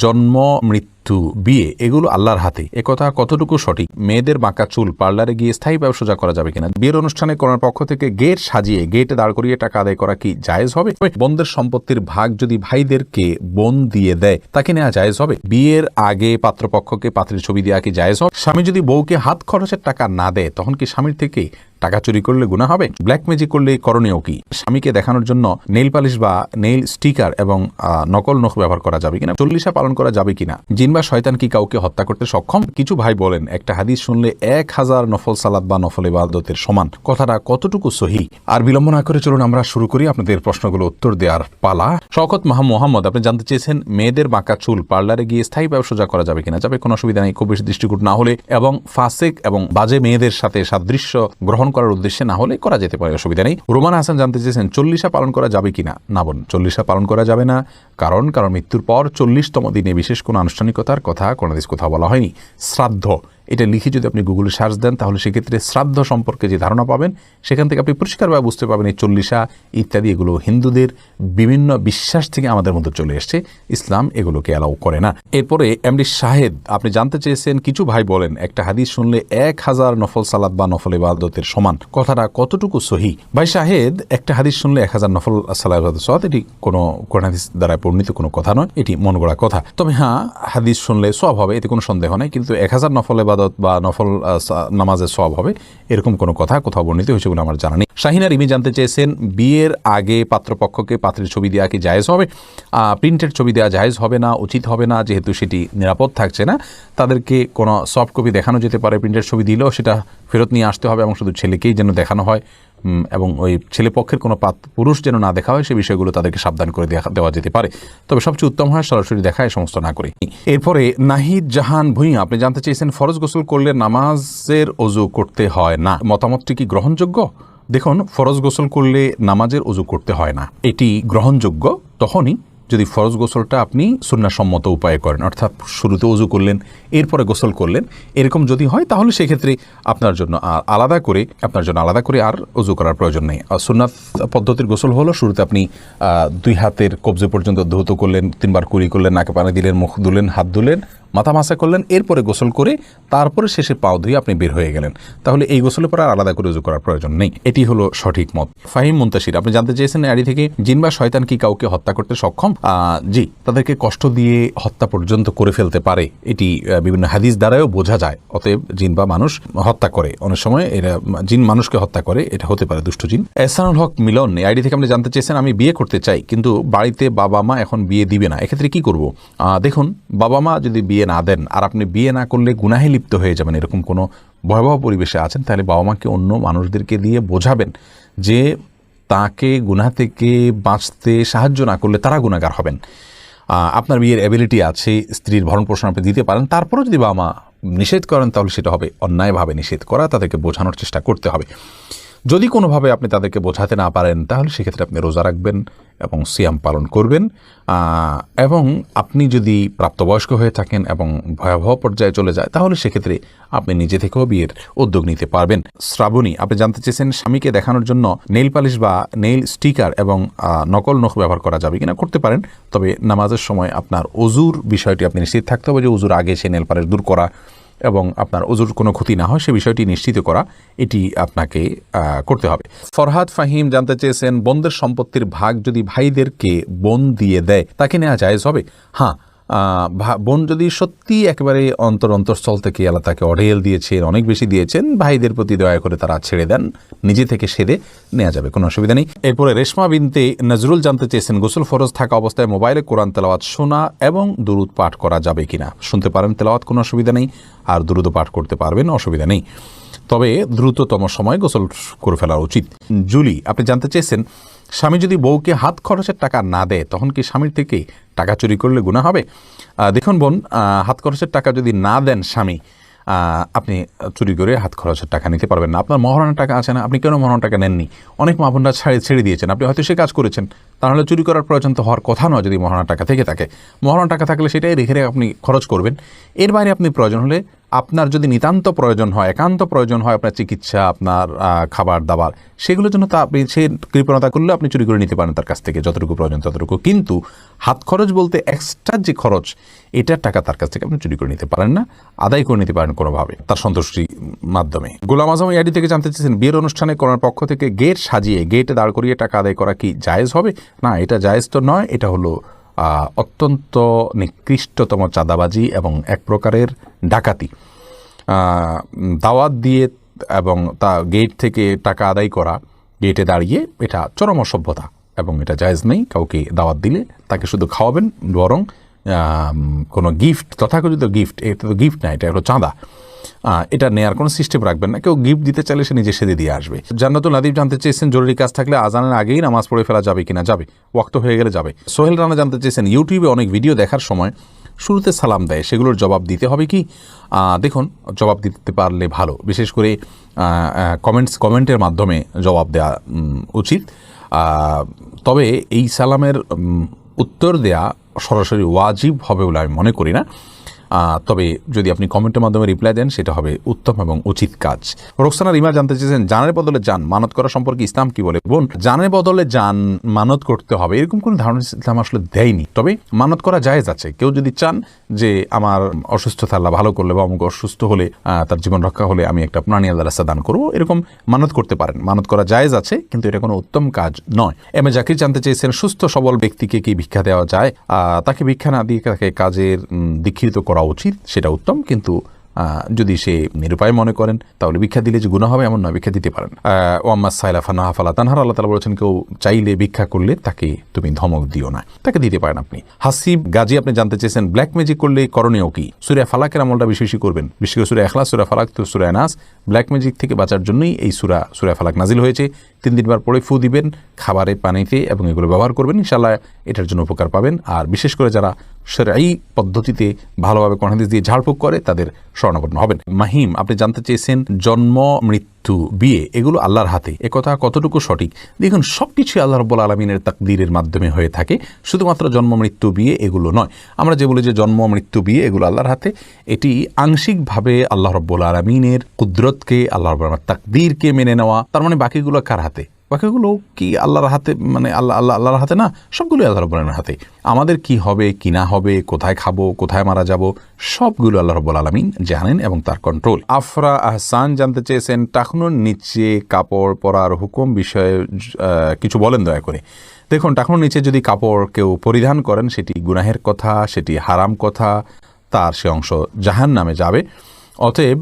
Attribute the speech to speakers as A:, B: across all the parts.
A: জন্ম, মৃত্যু, বিয়ে এগুলো আল্লাহর হাতে, একথা কতটুকু সঠিক? মেয়েদের বাঁকা চুল পার্লারে গিয়ে স্থায়ীভাবে সোজা করা যাবে কিনা? বিয়ের অনুষ্ঠানে করার পক্ষ থেকে গেট সাজিয়ে গেটে দাঁড় করিয়ে টাকা আদায় করা কি জায়েজ হবে? বোনদের সম্পত্তির ভাগ যদি ভাইদেরকে বোন দিয়ে দেয় তাকে নেওয়া জায়েজ হবে? বিয়ের আগে পাত্রপক্ষকে পাত্রীর ছবি দেওয়া কি জায়েজ হবে? স্বামী যদি বউকে হাত খরচের টাকা না দেয় তখন কি স্বামীর থেকে টাকা চুরি করলে গুনাহ হবে? ব্ল্যাক ম্যাজিক করলে করণীয় কি? স্বামীকে দেখানোর জন্য নেইল পালিশ বা নেইল স্টিকার এবং নকল নখ ব্যবহার করা যাবে কিনা? চল্লিশা পালন করা যাবে কিনা? জিন বা শয়তান কি কাউকে হত্যা করতে সক্ষম? কিছু ভাই বলেন একটা হাদিস শুনলে 1000 নফল সালাত বা নফল ইবাদতের সমান, কথাটা কতটুকু সহি? আর বিলম্ব না করে চলুন আমরা শুরু করি আপনাদের প্রশ্নগুলো উত্তর দেওয়ার পালা। শওকত মোহাম্মদ, আপনি জানতে চেয়েছেন মেয়েদের বাঁকা চুল পার্লারে গিয়ে স্থায়ীভাবে সোজা করা যাবে কিনা? যাবে, কোনো অসুবিধা নেই, খুব বেশি দৃষ্টিকূট না হলে এবং ফাসেক এবং বাজে মেয়েদের সাথে সাদৃশ্য গ্রহণ করার উদ্দেশ্যে না হলে করা যেতে পারে, অসুবিধা নেই। রোমানা হাসান জানতে চেয়েছেন চল্লিশা পালন করা যাবে কিনা? না বোন, চল্লিশা পালন করা যাবে না, কারণ মৃত্যুর পর 40তম দিনে বিশেষ কোনো আনুষ্ঠানিকতার কথা কোনো হাদিসে কোথাও বলা হয়নি। শ্রাদ্ধ, এটা লিখে যদি আপনি গুগলে সার্চ দেন তাহলে সেক্ষেত্রে শ্রাদ্ধ সম্পর্কে যে ধারণা পাবেন সেখান থেকে আপনি পরিষ্কারভাবে বুঝতে পারবেন এই চল্লিশা ইত্যাদি এগুলো হিন্দুদের বিভিন্ন বিশ্বাস থেকে আমাদের মধ্যে চলে এসছে, ইসলাম এগুলোকে অ্যালাউ করে না। এরপরে এমডি শাহেদ, আপনি জানতে চেয়েছেন কিছু ভাই বলেন একটা হাদিস শুনলে 1000 নফল সালাত বা নফল ইবাদতের সমান, কথাটা কতটুকু সহি? ভাই শাহেদ, একটা হাদিস শুনলে 1000 নফল সালাত, এটি কোনো হাদিস দ্বারা বর্ণিত কোনো কথা নয়, এটি মন গড়া কথা। তবে হ্যাঁ, হাদিস শুনলে সওয়াব হবে, এতে কোনো সন্দেহ নেই, কিন্তু 1000 নফল বা নফল নামাজের সওয়াব হবে এরকম কোনো কথা কোথাও বর্ণিত হয়েছে বলে আমার জানা নেই। শাহিনা রিমি জানতে চেয়েছেন বিয়ের আগে পাত্রপক্ষকে পাত্রীর ছবি দেওয়া কি জায়েজ হবে? প্রিন্টের ছবি দেওয়া জায়েজ হবে না, উচিত হবে না, যেহেতু সেটি নিরাপদ থাকছে না। তাদেরকে কোনো সফট কপি দেখানো যেতে পারে, প্রিন্টের ছবি দিলেও সেটা ফেরত নিয়ে আসতে হবে এবং শুধু ছেলেকেই যেন দেখানো হয় এবং ওই ছেলে পক্ষের কোনো পুরুষ যেন না দেখা হয় সে বিষয়গুলো তাদেরকে সাবধান করে দেওয়া যেতে পারে। তবে সবচেয়ে উত্তম হয় সরাসরি দেখায় সমস্ত না করে। এরপরে নাহিদ জাহান ভুঁইয়া, আপনি জানতে চেয়েছেন ফরজ গোসল করলে নামাজের ওযু করতে হয় না, মতামতটি কি গ্রহণযোগ্য? দেখুন, ফরজ গোসল করলে নামাজের ওযু করতে হয় না, এটি গ্রহণযোগ্য তখনই যদি ফরজ গোসলটা আপনি সুন্নাহসম্মত উপায়ে করেন, অর্থাৎ শুরুতে ওযু করলেন এরপরে গোসল করলেন, এরকম যদি হয় তাহলে সেক্ষেত্রে আপনার জন্য আলাদা করে আর ওযু করার প্রয়োজন নেই। সুন্নাত পদ্ধতির গোসল হলো শুরুতে আপনি 2 হাতের কবজে পর্যন্ত ধৌত করলেন, 3 বার কুলি করলেন, নাকে পানি দিলেন, মুখ ধুলেন, হাত ধুলেন, মাথা মাসা করলেন, এরপরে গোসল করে তারপরে শেষে পাও ধুয়ে আপনি বের হয়ে গেলেন, তাহলে এই গোসলের পর আর আলাদা করে ওযু করার প্রয়োজন নেই, এটি হলো সঠিক মত। ফাহিম মুন্তাসির, আপনি জানতে চেয়েছেন আড়ি থেকে জিন বা শয়তান কি কাউকে হত্যা করতে সক্ষম? জি, তাদেরকে কষ্ট দিয়ে হত্যা পর্যন্ত করে ফেলতে পারে, এটি বিভিন্ন হাদিস দ্বারাও বোঝা যায়। অতএব জিন বা মানুষ হত্যা করে, অনেক সময় এরা জিন মানুষকে হত্যা করে, এটা হতে পারে দুষ্ট জিন। এহসানুল হক মিলন আইডি থেকে আপনি জানতে চেয়েছেন আমি বিয়ে করতে চাই কিন্তু বাড়িতে বাবা মা এখন বিয়ে দিবে না, এক্ষেত্রে কি করব? দেখুন, বাবা মা যদি বিয়ে না দেন আর আপনি বিয়ে না করলে গুনাহে লিপ্ত হয়ে যাবেন, এরকম কোনো ভয়াবহ পরিবেশে আছেন, তাহলে বাবা মাকে অন্য মানুষদেরকে দিয়ে বোঝাবেন যে তাকে গুনাহ থেকে বাঁচতে সাহায্য না করলে তারা গুনাহগার হবেন। আপনার বিয়ের অ্যাবিলিটি আছে, স্ত্রীর ভরণ পোষণ আপনি দিতে পারেন, তারপরেও যদি বাবা মা নিষেধ করেন তাহলে সেটা হবে অন্যায়ভাবে নিষেধ করা, তাদেরকে বোঝানোর চেষ্টা করতে হবে। যদি কোনোভাবে আপনি তাদেরকে বোঝাতে না পারেন তাহলে সেক্ষেত্রে আপনি রোজা রাখবেন এবং সিয়াম পালন করবেন, এবং আপনি যদি প্রাপ্তবয়স্ক হয়ে থাকেন এবং ভয়াবহ পর্যায়ে চলে যায় তাহলে সেক্ষেত্রে আপনি নিজে থেকেও বিয়ের উদ্যোগ নিতে পারবেন। শ্রাবণী, আপনি জানতে চেয়েছেন স্বামীকে দেখানোর জন্য নেইল পালিশ বা নেইল স্টিকার এবং নকল নখ ব্যবহার করা যাবে কিনা? করতে পারেন, তবে নামাজের সময় আপনার ওযুর বিষয়টি আপনি নিশ্চিত থাকতে হবে যে ওযুর আগে সে নেইল পালিশ দূর করা এবং আপনার ওযুর কোনো ক্ষতি না হয় সে বিষয়টি নিশ্চিত করা, এটি আপনাকে করতে হবে। ফরহাদ ফাহিম জানতে চেয়েছেন বোনদের সম্পত্তির ভাগ যদি ভাইদেরকে বোন দিয়ে দেয় তাকে নেওয়া জায়েজ হবে? হ্যাঁ, বোন যদি সত্যি একেবারে অন্তরস্থল থেকে আল্লাহ তাকে অঢেল দিয়েছেন, অনেক বেশি দিয়েছেন, ভাইদের প্রতি দয়া করে তারা ছেড়ে দেন, নিজে থেকে সেদে নেওয়া যাবে, কোনো অসুবিধা নেই। এরপরে রেশমা বিনতে নজরুল জানতে চেয়েছেন গোসল ফরজ থাকা অবস্থায় মোবাইলে কোরআন তেলাওয়াত শোনা এবং দুরুদ পাঠ করা যাবে কিনা? শুনতে পারেন তেলাওয়াত, কোনো অসুবিধা নেই, আর দুরুদ পাঠ করতে পারবেন, অসুবিধা নেই, তবে দ্রুততম সময় গোসল করে ফেলা উচিত। জুলি, আপনি জানতে চেয়েছেন স্বামী যদি বউকে হাত খরচের টাকা না দেয় তখন কি স্বামীর থেকে টাকা চুরি করলে গুনাহ হবে? দেখুন বোন, হাত খরচের টাকা যদি না দেন স্বামী, আপনি চুরি করে হাত খরচের টাকা নিতে পারবেন না। আপনার মহারণার টাকা আছে না, আপনি কেন মহারণার টাকা নেননি? অনেক মা বোনরা ছেড়ে দিয়েছেন, আপনি হয়তো সে কাজ করেছেন, তাহলে চুরি করার প্রয়োজন তো হওয়ার কথা নয়। যদি মহারণার টাকা থেকে থাকে, মহারণার টাকা থাকলে সেটাই রেখে আপনি খরচ করবেন, এর বাইরে আপনি প্রয়োজন হলে আপনার যদি নিতান্ত প্রয়োজন হয়, একান্ত প্রয়োজন হয়, আপনার চিকিৎসা, আপনার খাবার দাবার, সেগুলোর জন্য তা আপনি সে কৃপণতা করলে আপনি চুরি করে নিতে পারেন তার কাছ থেকে যতটুকু প্রয়োজন ততটুকু। কিন্তু হাত খরচ বলতে এক্সট্রা যে খরচ, এটার টাকা তার কাছ থেকে আপনি চুরি করে নিতে পারেন না, আদায় করে নিতে পারেন কোনোভাবে তার সন্তুষ্টির মাধ্যমে। গোলাম আজম আইডি থেকে জানতে চেয়েছেন, বিয়ের অনুষ্ঠানে করার পক্ষ থেকে গেট সাজিয়ে গেটে দাঁড় করিয়ে টাকা আদায় করা কি জায়েজ হবে? না, এটা জায়েজ তো নয়, এটা হলো অত্যন্ত নিকৃষ্টতম চাঁদাবাজি এবং এক প্রকারের ডাকাতি। দাওয়াত দিয়ে এবং তা গেট থেকে টাকা আদায় করা, গেটে দাঁড়িয়ে, এটা চরম অসভ্যতা এবং এটা জায়েজ নেই। কাউকে দাওয়াত দিলে তাকে শুধু খাওয়াবেন, বরং কোনো গিফট, তথাকথিত গিফট, এটা তো গিফট না, এটা হলো চাঁদা, এটা নেয়ার কোনো সিস্টেম রাখবেন না। কেউ গিফট দিতে চাইলে সে নিজে সেদে দিয়ে আসবে। জান্নাতুল নাদিব জানতে চেয়েছেন, জরুরি কাজ থাকলে আজানের আগেই নামাজ পড়ে ফেলা যাবে কিনা? যাবে, ওয়াক্ত হয়ে গেলে যাবে। সোহেল রানা জানতে চেয়েছেন, ইউটিউবে অনেক ভিডিও দেখার সময় শুরুতে সালাম দেয়, সেগুলোর জবাব দিতে হবে কি? দেখুন, জবাব দিতে পারলে ভালো, বিশেষ করে কমেন্টের মাধ্যমে জবাব দেওয়া উচিত। তবে এই সালামের উত্তর দেয়া সরাসরি ওয়াজিব হবে বলে আমি মনে করি না। তবে যদি আপনি কমেন্টের মাধ্যমে রিপ্লাই দেন, সেটা হবে উত্তম এবং উচিত কাজ। রোকসানা রিমা জানতে চেয়েছেন, জানের বদলে জান মানত করা সম্পর্কে ইসলাম কি বলে? বোন, জানের বদলে জান মানত করতে হবে এরকম কোনো ধারণা ইসলাম আসলে দেয়নি। তবে মানত করা জায়েজ আছে। কেউ যদি চান যে আমার অসুস্থতা আল্লাহ ভালো করলে বা আমাকে অসুস্থ হলে, তার জীবন রক্ষা হলে আমি একটা প্রাণী আল্লাহ রাস্তা দান করবো, এরকম মানত করতে পারেন। মানত করা জায়েজ আছে, কিন্তু এটা কোনো উত্তম কাজ নয়। এম এ জাকির জানতে চেয়েছেন, সুস্থ সবল ব্যক্তিকে কি ভিক্ষা দেওয়া যায়? তাকে ভিক্ষা না দিয়ে তাকে কাজের দীক্ষিত করা উচিত, সেটা উত্তম। কিন্তু যদি সে নিরুপায় মনে করেন, তাহলে ভিক্ষা দিলে যে গুনাহ হবে এমন নয়, ভিক্ষা দিতে পারেন। ওয়াম্মা সাইলা ফানাহা ফালা তানহার, আল্লাহ তাআলা বলেছেন, কেউ চাইলে ভিক্ষা করলে তাকে তুমি ধমক দিও না, তাকে দিতে পারেন আপনি। হাসিব গাজী আপনি জানতে চেয়েছেন, ব্ল্যাক ম্যাজিক করলে করণীয় কি? সূরা ফালাকের আমলটা বেশি বেশি করবেন, বিশেষ করে সূরা ইখলাস, সূরা ফালাক, তো সূরা নাস। ব্ল্যাক ম্যাজিক থেকে বাঁচার জন্যই এই সূরা ফালাক নাজিল হয়েছে। 3 বার পরে ফু দিবেন খাবারে, পানিতে, এবং এগুলো ব্যবহার করবেন, ইনশাআল্লাহ এটার জন্য উপকার পাবেন। আর বিশেষ করে যারা শরঈ পদ্ধতিতে ভালোভাবে কোরআন হাদিস দিয়ে ঝাড়ফুঁক করে, তাদের শরণাপন্ন হবেন। মাহিম আপনি জানতে চেয়েছেন, জন্ম, মৃত্যু, বিয়ে এগুলো আল্লাহর হাতে, একথা কতটুকু সঠিক? দেখুন, সবকিছুই আল্লাহ রাব্বুল আলামিনের তাকদীরের মাধ্যমে হয়ে থাকে, শুধুমাত্র জন্ম, মৃত্যু, বিয়ে এগুলো নয়। আমরা যে বলি যে জন্ম, মৃত্যু, বিয়ে এগুলো আল্লাহর হাতে, এটি আংশিকভাবে আল্লাহ রাব্বুল আলামিনের কুদরতকে, আল্লাহ রাব্বুল আলামিনের তাকদীরকে মেনে নেওয়া। তার মানে বাকিগুলো কার হাতে? বাকিগুলো কি আল্লাহর হাতে? মানে আল্লাহর হাতে না, সবগুলো আল্লাহ রাব্বুল আলামিনের হাতে। আমাদের কি হবে, কি না হবে, কোথায় খাবো, কোথায় মারা যাব, সবগুলো আল্লাহ রাব্বুল আলামিন জানেন এবং তার কন্ট্রোল। আফরা আহসান জানতে চেয়েছেন, টাকনুর নিচে কাপড় পরার হুকুম বিষয়ে কিছু বলেন দয়া করে। দেখুন, টাকনুর নিচে যদি কাপড় কেউ পরিধান করেন, সেটি গুনাহের কথা, সেটি হারাম কথা, তার সে অংশ জাহান্নামে যাবে। অতএব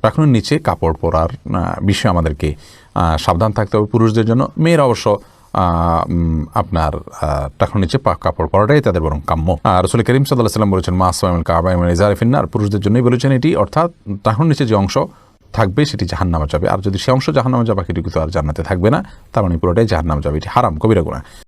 A: টাকনুর নিচে কাপড় পরার বিষয়ে আমাদেরকে সাবধান থাকতে হবে পুরুষদের জন্য। মেয়েরা অবশ্য আপনার টাকনুর নিচে কাপড় পরাটাই তাদের বরং কাম্য। রাসূল করিম সাল্লাল্লাহু আলাইহি ওয়াসাল্লাম বলেছেন, মা আসওয়ামিল কাবা মিনাল ইজারি ফিন্নার, পুরুষদের জন্যই বলেছেন এটি, অর্থাৎ টাকনুর নিচে যে অংশ থাকবে সেটি জাহান্নামে যাবে। আর যদি সে অংশ জাহান্নামে যাবে, বাকিটুকু তো আর জান্নাতে থাকবে না, তার মানে পুরোটাই জাহান্নামে যাবে। এটি হারাম, কবিরা গুনাহ।